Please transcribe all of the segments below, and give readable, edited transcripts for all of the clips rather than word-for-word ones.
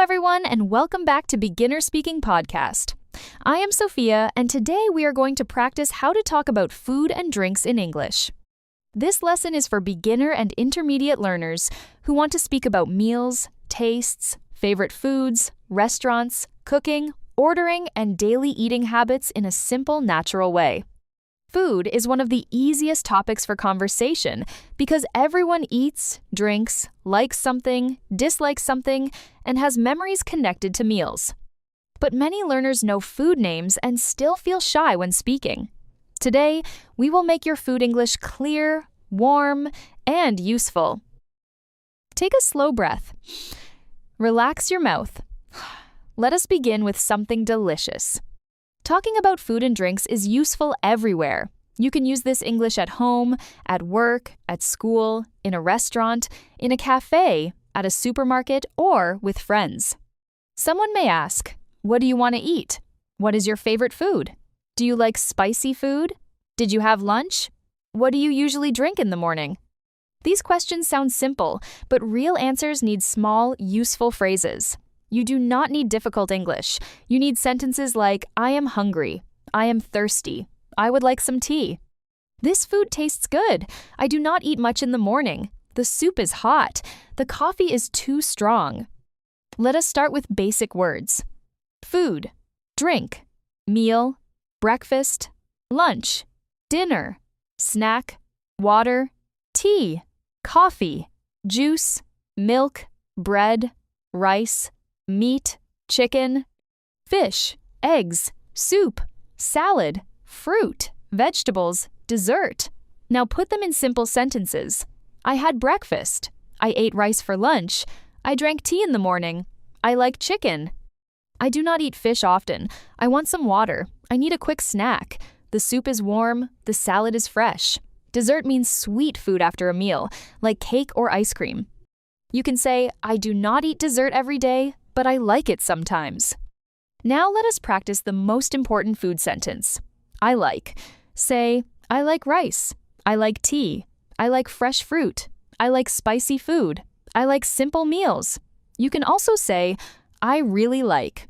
everyone, and welcome back to Beginner Speaking Podcast. I am Sophia, and today we are going to practice how to talk about food and drinks in English. This lesson is for beginner and intermediate learners who want to speak about meals, tastes, favorite foods, restaurants, cooking, ordering, and daily eating habits in a simple, natural way. Food is one of the easiest topics for conversation because everyone eats, drinks, likes something, dislikes something, and has memories connected to meals. But many learners know food names and still feel shy when speaking. Today, we will make your food English clear, warm, and useful. Take a slow breath. Relax your mouth. Let us begin with something delicious. Talking about food and drinks is useful everywhere. You can use this English at home, at work, at school, in a restaurant, in a cafe, at a supermarket, or with friends. Someone may ask, what do you want to eat? What is your favorite food? Do you like spicy food? Did you have lunch? What do you usually drink in the morning? These questions sound simple, but real answers need small, useful phrases. You do not need difficult English. You need sentences like, I am hungry. I am thirsty. I would like some tea. This food tastes good. I do not eat much in the morning. The soup is hot. The coffee is too strong. Let us start with basic words. Food, drink, meal, breakfast, lunch, dinner, snack, water, tea, coffee, juice, milk, bread, rice, meat, chicken, fish, eggs, soup, salad, fruit, vegetables, dessert. Now put them in simple sentences. I had breakfast. I ate rice for lunch. I drank tea in the morning. I like chicken. I do not eat fish often. I want some water. I need a quick snack. The soup is warm. The salad is fresh. Dessert means sweet food after a meal, like cake or ice cream. You can say, I do not eat dessert every day, but I like it sometimes. Now let us practice the most important food sentence. I like. Say, I like rice. I like tea. I like fresh fruit. I like spicy food. I like simple meals. You can also say, I really like.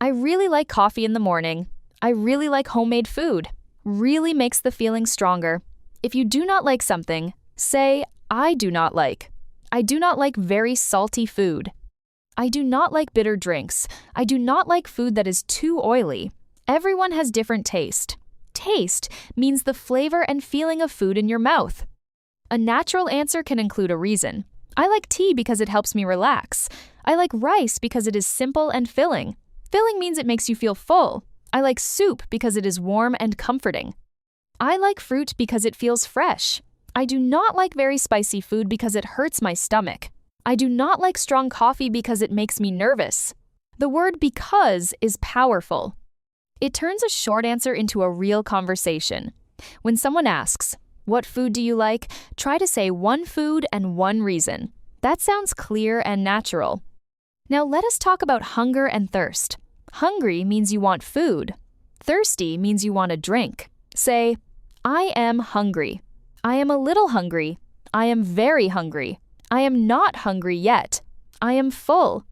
I really like coffee in the morning. I really like homemade food. Really makes the feeling stronger. If you do not like something, say, I do not like. I do not like very salty food. I do not like bitter drinks. I do not like food that is too oily. Everyone has different taste. Taste means the flavor and feeling of food in your mouth. A natural answer can include a reason. I like tea because it helps me relax. I like rice because it is simple and filling. Filling means it makes you feel full. I like soup because it is warm and comforting. I like fruit because it feels fresh. I do not like very spicy food because it hurts my stomach. I do not like strong coffee because it makes me nervous. The word because is powerful. It turns a short answer into a real conversation. When someone asks, what food do you like? Try to say one food and one reason. That sounds clear and natural. Now let us talk about hunger and thirst. Hungry means you want food. Thirsty means you want a drink. Say, I am hungry. I am a little hungry. I am very hungry. I am not hungry yet. I am full.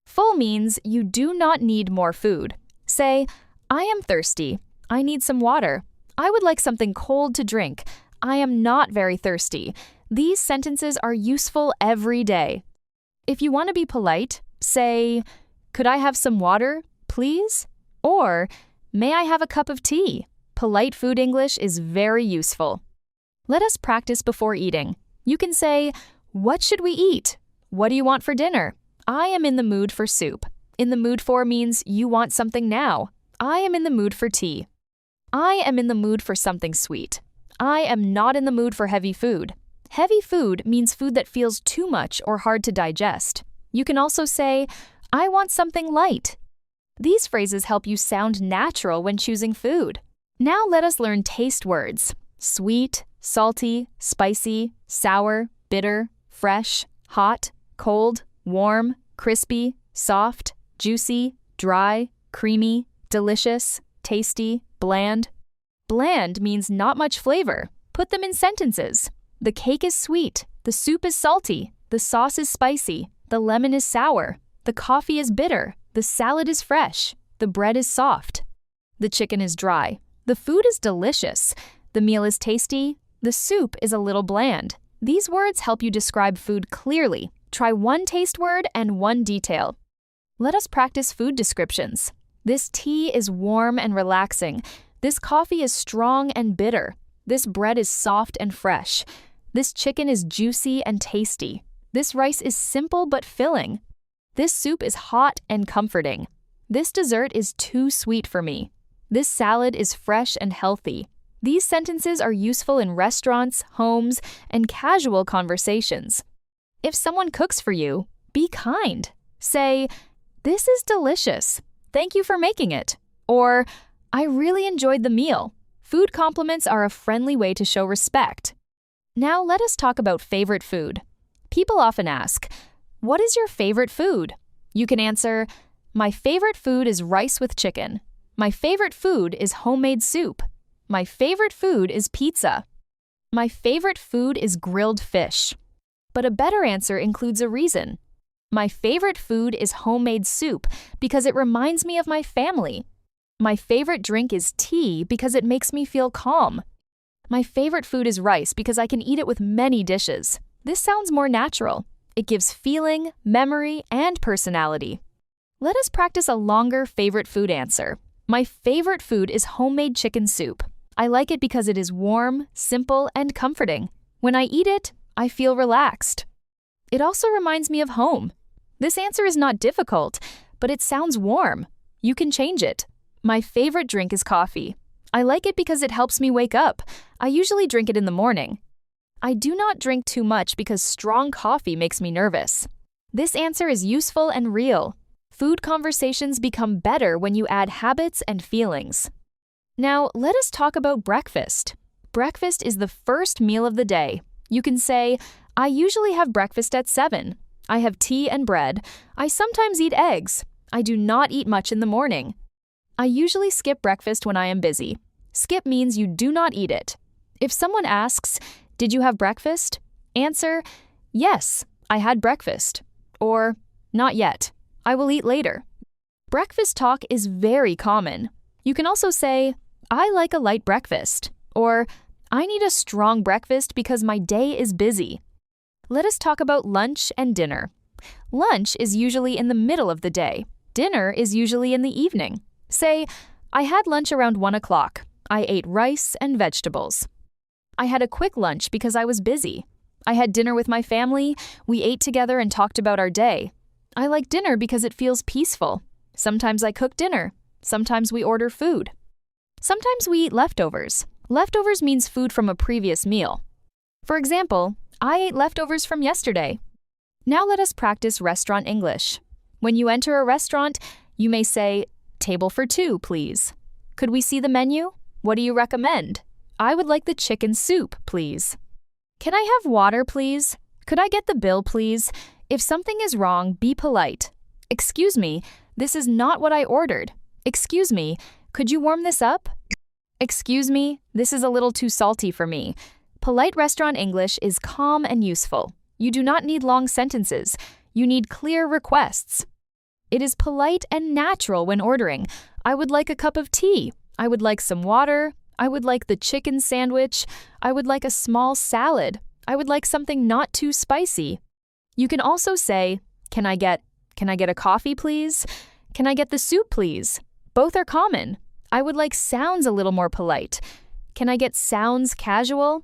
Full means you do not need more food. Say, I am thirsty. I need some water. I would like something cold to drink. I am not very thirsty. These sentences are useful every day. If you want to be polite, say, could I have some water, please? Or, may I have a cup of tea? Polite food English is very useful. Let us practice before eating. You can say, what should we eat? What do you want for dinner? I am in the mood for soup. In the mood for means you want something now. I am in the mood for tea. I am in the mood for something sweet. I am not in the mood for heavy food. Heavy food means food that feels too much or hard to digest. You can also say, I want something light. These phrases help you sound natural when choosing food. Now let us learn taste words. Sweet, salty, spicy, sour, bitter, fresh, hot, cold, warm, crispy, soft, juicy, dry, creamy, delicious, tasty, bland. Bland means not much flavor. Put them in sentences. The cake is sweet. The soup is salty. The sauce is spicy. The lemon is sour. The coffee is bitter. The salad is fresh. The bread is soft. The chicken is dry. The food is delicious. The meal is tasty. The soup is a little bland. These words help you describe food clearly. Try one taste word and one detail. Let us practice food descriptions. This tea is warm and relaxing. This coffee is strong and bitter. This bread is soft and fresh. This chicken is juicy and tasty. This rice is simple but filling. This soup is hot and comforting. This dessert is too sweet for me. This salad is fresh and healthy. These sentences are useful in restaurants, homes, and casual conversations. If someone cooks for you, be kind. Say, "This is delicious. Thank you for making it." Or, "I really enjoyed the meal." Food compliments are a friendly way to show respect. Now let us talk about favorite food. People often ask, "What is your favorite food?" You can answer, "My favorite food is rice with chicken. My favorite food is homemade soup. My favorite food is pizza. My favorite food is grilled fish." But a better answer includes a reason. My favorite food is homemade soup because it reminds me of my family. My favorite drink is tea because it makes me feel calm. My favorite food is rice because I can eat it with many dishes. This sounds more natural. It gives feeling, memory, and personality. Let us practice a longer favorite food answer. My favorite food is homemade chicken soup. I like it because it is warm, simple, and comforting. When I eat it, I feel relaxed. It also reminds me of home. This answer is not difficult, but it sounds warm. You can change it. My favorite drink is coffee. I like it because it helps me wake up. I usually drink it in the morning. I do not drink too much because strong coffee makes me nervous. This answer is useful and real. Food conversations become better when you add habits and feelings. Now, let us talk about breakfast. Breakfast is the first meal of the day. You can say, "I usually have breakfast at 7. I have tea and bread. I sometimes eat eggs. I do not eat much in the morning. I usually skip breakfast when I am busy." Skip means you do not eat it. If someone asks, "Did you have breakfast?" Answer, "Yes, I had breakfast." Or, "Not yet. I will eat later." Breakfast talk is very common. You can also say, "I like a light breakfast." Or, "I need a strong breakfast because my day is busy." Let us talk about lunch and dinner. Lunch is usually in the middle of the day. Dinner is usually in the evening. Say, "I had lunch around 1 o'clock. I ate rice and vegetables." I had a quick lunch because I was busy. I had dinner with my family. We ate together and talked about our day. I like dinner because it feels peaceful. Sometimes I cook dinner. Sometimes we order food. Sometimes we eat leftovers. Leftovers means food from a previous meal. For example, I ate leftovers from yesterday. Now let us practice restaurant English. When you enter a restaurant, you may say, "Table for 2, please." "Could we see the menu? What do you recommend?" "I would like the chicken soup, please." "Can I have water, please?" "Could I get the bill, please?" If something is wrong, be polite. "Excuse me, this is not what I ordered." "Excuse me, could you warm this up?" "Excuse me, this is a little too salty for me." Polite restaurant English is calm and useful. You do not need long sentences. You need clear requests. It is polite and natural when ordering. "I would like a cup of tea." "I would like some water." "I would like the chicken sandwich." "I would like a small salad." "I would like something not too spicy." You can also say, Can I get a coffee, please?" "Can I get the soup, please?" Both are common. "I would like" sounds a little more polite. "Can I get" sounds casual.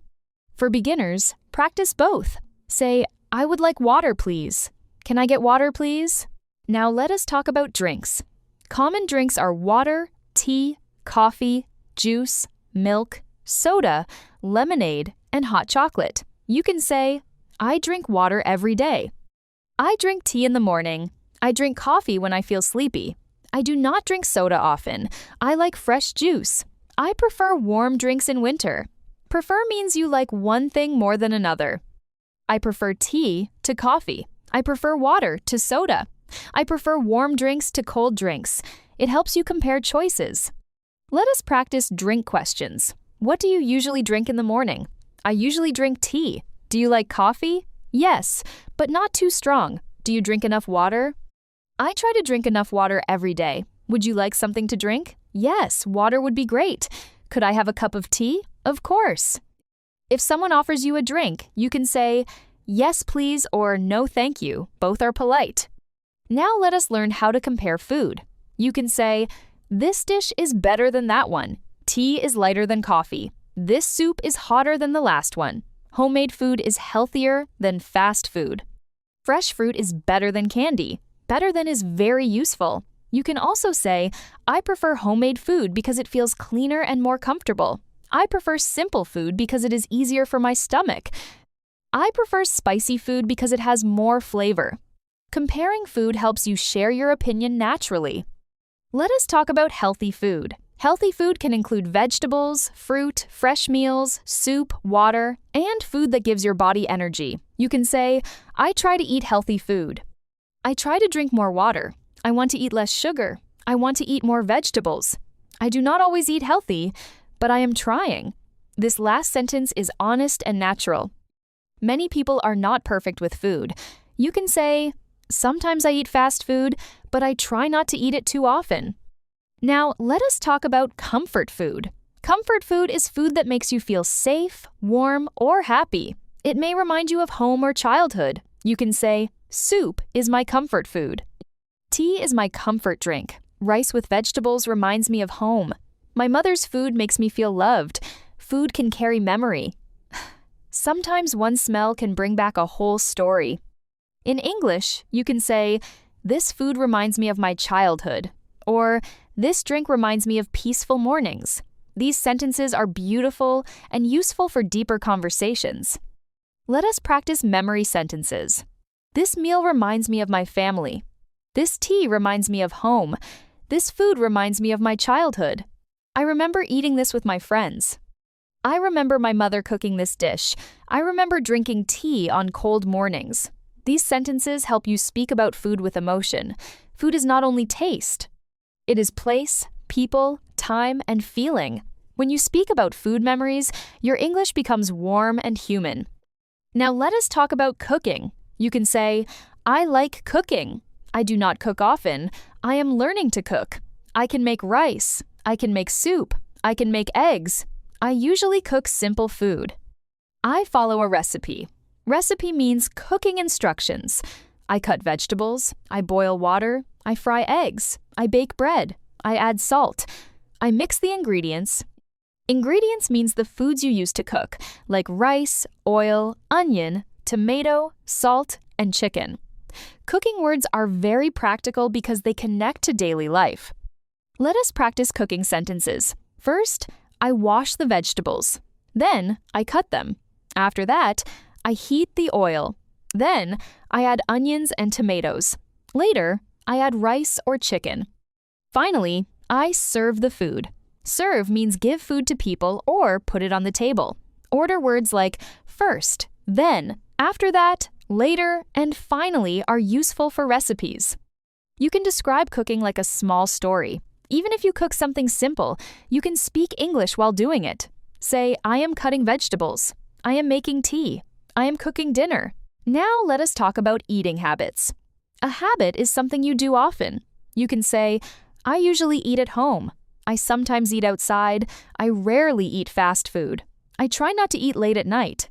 For beginners, practice both. Say, "I would like water, please." "Can I get water, please?" Now let us talk about drinks. Common drinks are water, tea, coffee, juice, milk, soda, lemonade, and hot chocolate. You can say, "I drink water every day." "I drink tea in the morning." "I drink coffee when I feel sleepy." "I do not drink soda often." "I like fresh juice." "I prefer warm drinks in winter." Prefer means you like one thing more than another. I prefer tea to coffee. I prefer water to soda. I prefer warm drinks to cold drinks. It helps you compare choices. Let us practice drink questions. What do you usually drink in the morning? "I usually drink tea." "Do you like coffee?" "Yes, but not too strong." "Do you drink enough water?" I try to drink enough water every day. Would you like something to drink? Yes, water would be great. Could I have a cup of tea? Of course. If someone offers you a drink, you can say, yes, please, or no, thank you. Both are polite. Now let us learn how to compare food. You can say, this dish is better than that one. Tea is lighter than coffee. This soup is hotter than the last one. Homemade food is healthier than fast food. Fresh fruit is better than candy. Better than is very useful. You can also say, I prefer homemade food because it feels cleaner and more comfortable. I prefer simple food because it is easier for my stomach. I prefer spicy food because it has more flavor. Comparing food helps you share your opinion naturally. Let us talk about healthy food. Healthy food can include vegetables, fruit, fresh meals, soup, water, and food that gives your body energy. You can say, I try to eat healthy food. I try to drink more water. I want to eat less sugar. I want to eat more vegetables. I do not always eat healthy, but I am trying. This last sentence is honest and natural. Many people are not perfect with food. You can say, sometimes I eat fast food, but I try not to eat it too often. Now, let us talk about comfort food. Comfort food is food that makes you feel safe, warm, or happy. It may remind you of home or childhood. You can say, soup is my comfort food. Tea is my comfort drink. Rice with vegetables reminds me of home. My mother's food makes me feel loved. Food can carry memory. Sometimes one smell can bring back a whole story. In English, you can say, this food reminds me of my childhood, or this drink reminds me of peaceful mornings. These sentences are beautiful and useful for deeper conversations. Let us practice memory sentences. This meal reminds me of my family. This tea reminds me of home. This food reminds me of my childhood. I remember eating this with my friends. I remember my mother cooking this dish. I remember drinking tea on cold mornings. These sentences help you speak about food with emotion. Food is not only taste. It is place, people, time, and feeling. When you speak about food memories, your English becomes warm and human. Now let us talk about cooking. You can say, I like cooking. I do not cook often. I am learning to cook. I can make rice. I can make soup. I can make eggs. I usually cook simple food. I follow a recipe. Recipe means cooking instructions. I cut vegetables. I boil water. I fry eggs. I bake bread. I add salt. I mix the ingredients. Ingredients means the foods you use to cook, like rice, oil, onion, tomato, salt, and chicken. Cooking words are very practical because they connect to daily life. Let us practice cooking sentences. First, I wash the vegetables. Then, I cut them. After that, I heat the oil. Then, I add onions and tomatoes. Later, I add rice or chicken. Finally, I serve the food. Serve means give food to people or put it on the table. Order words like first, then, after that, later, and finally are useful for recipes. You can describe cooking like a small story. Even if you cook something simple, you can speak English while doing it. Say, I am cutting vegetables. I am making tea. I am cooking dinner. Now let us talk about eating habits. A habit is something you do often. You can say, I usually eat at home. I sometimes eat outside. I rarely eat fast food. I try not to eat late at night.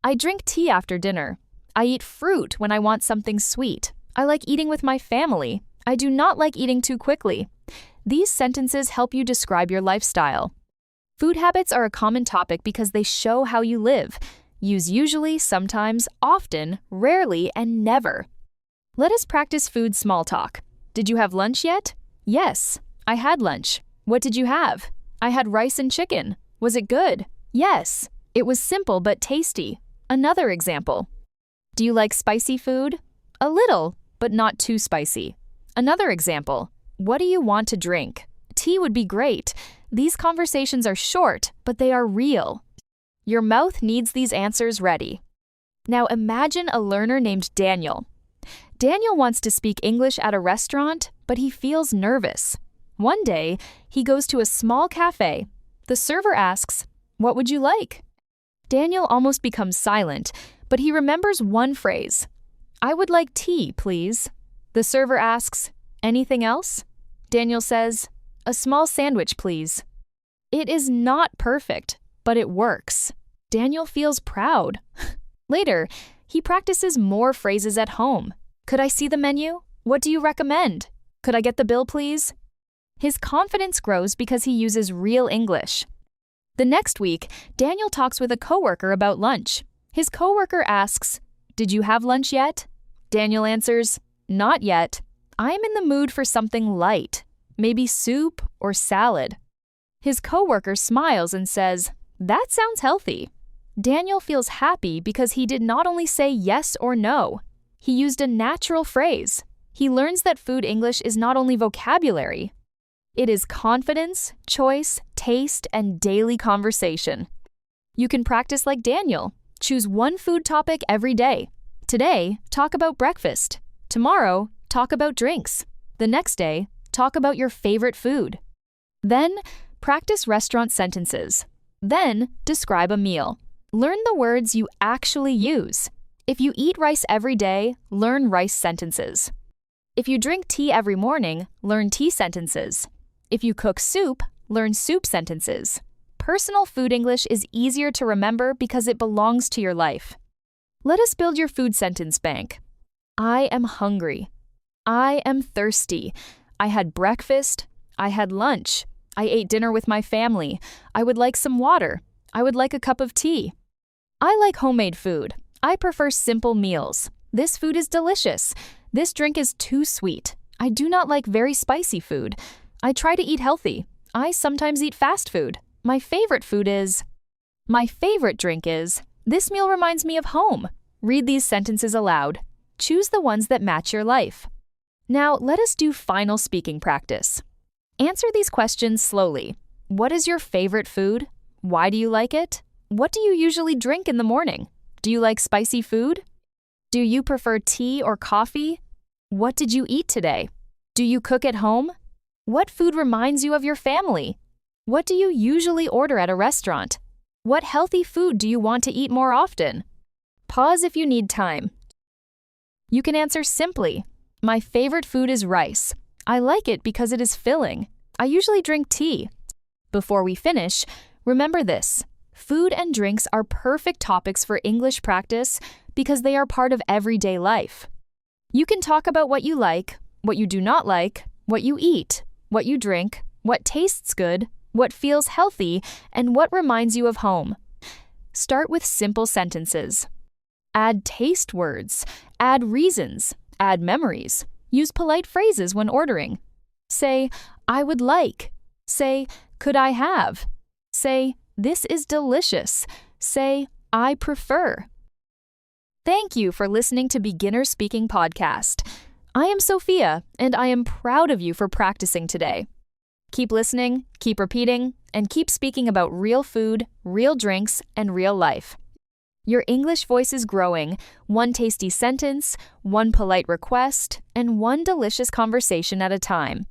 I drink tea after dinner. I eat fruit when I want something sweet. I like eating with my family. I do not like eating too quickly. These sentences help you describe your lifestyle. Food habits are a common topic because they show how you live. Use usually, sometimes, often, rarely, and never. Let us practice food small talk. Did you have lunch yet? Yes, I had lunch. What did you have? I had rice and chicken. Was it good? Yes, it was simple but tasty. Another example. Do you like spicy food? A little, but not too spicy. Another example. What do you want to drink? Tea would be great. These conversations are short, but they are real. Your mouth needs these answers ready. Now imagine a learner named Daniel. Daniel wants to speak English at a restaurant, but he feels nervous. One day, he goes to a small cafe. The server asks, "What would you like?" Daniel almost becomes silent, but he remembers one phrase. "I would like tea, please." The The server asks, "Anything else?" Daniel says, "A small sandwich, please." It is not perfect, but it works. Daniel feels proud. Later, he practices more phrases at home. "Could I see the menu? What do you recommend? Could I get the bill, please?" His confidence grows because he uses real English. The next week, Daniel talks with a coworker about lunch. His coworker asks, "Did you have lunch yet?" Daniel answers, "Not yet. I am in the mood for something light, maybe soup or salad." His coworker smiles and says, "That sounds healthy." Daniel feels happy because he did not only say yes or no. He used a natural phrase. He learns that food English is not only vocabulary. It is confidence, choice, taste, and daily conversation. You can practice like Daniel. Choose one food topic every day. Today, talk about breakfast. Tomorrow, talk about drinks. The next day, talk about your favorite food. Then, practice restaurant sentences. Then, describe a meal. Learn the words you actually use. If you eat rice every day, learn rice sentences. If you drink tea every morning, learn tea sentences. If you cook soup, learn soup sentences. Personal food English is easier to remember because it belongs to your life. Let us build your food sentence bank. I am hungry. I am thirsty. I had breakfast. I had lunch. I ate dinner with my family. I would like some water. I would like a cup of tea. I like homemade food. I prefer simple meals. This food is delicious. This drink is too sweet. I do not like very spicy food. I try to eat healthy. I sometimes eat fast food. My favorite drink is, this meal reminds me of home. Read these sentences aloud. Choose the ones that match your life. Now, let us do final speaking practice. Answer these questions slowly. What is your favorite food? Why do you like it? What do you usually drink in the morning? Do you like spicy food? Do you prefer tea or coffee? What did you eat today? Do you cook at home? What food reminds you of your family? What do you usually order at a restaurant? What healthy food do you want to eat more often? Pause if you need time. You can answer simply, my favorite food is rice. I like it because it is filling. I usually drink tea. Before we finish, remember this. Food and drinks are perfect topics for English practice because they are part of everyday life. You can talk about what you like, what you do not like, what you eat, what you drink, what tastes good, what feels healthy, and what reminds you of home. Start with simple sentences. Add taste words, add reasons, add memories. Use polite phrases when ordering. Say, I would like. Say, could I have? Say, this is delicious. Say, I prefer. Thank you for listening to Beginner Speaking Podcast. I am Sophia, and I am proud of you for practicing today. Keep listening, keep repeating, and keep speaking about real food, real drinks, and real life. Your English voice is growing, one tasty sentence, one polite request, and one delicious conversation at a time.